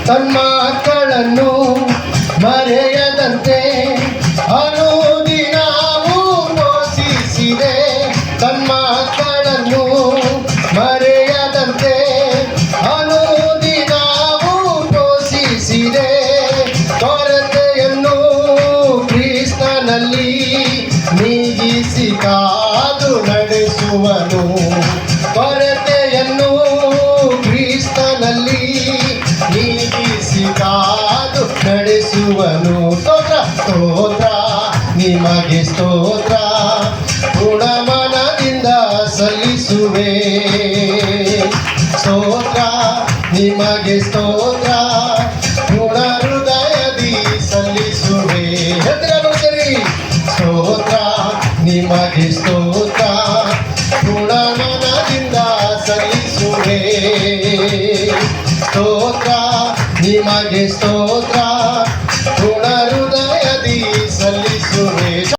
ತನ್ನ ಮಕ್ಕಳನ್ನು ಮರೆಯದಂತೆ ಅನುದಿನವೂ ಪೋಷಿಸಿದೆ. ತನ್ನ ಮಕ್ಕಳನ್ನು ಮರೆಯದಂತೆ ಅನುದಿನವೂ ಪೋಷಿಸಿದೆ. ಕೊರತೆಯನ್ನು ಕ್ರಿಸ್ತನಲ್ಲಿ ನೀಗಿಸಿ ಕಾದು ನಡೆಸುವನು. ಕೊರತೆಯನ್ನು ಕ್ರಿಸ್ತನಲ್ಲಿ ನೀಗಿಸಿ ಕಾದು ನಡೆಸುವನು. ಸ್ತೋತ್ರ ಸ್ತೋತ್ರ ನಿಮಗೆ ಸ್ತೋತ್ರ ಗುಣಮನದಿಂದ ಸಲ್ಲಿಸುವೆ. ಸ್ತೋತ್ರ ನಿಮಗೆ ಸ್ತೋತ್ರ ಗುಣ ಹೃದಯದಿ ಸಲ್ಲಿಸುವೆ. ಸರಿ, ಸ್ತೋತ್ರ ನಿಮಗೆ ಸ್ತೋತ್ರ ಗುಣಮನದಿಂದ ಸಲ್ಲಿಸುವೆ. ಸ್ತೋತ್ರ ನಿಮಗೆ ಸ್ತೋತ್ರ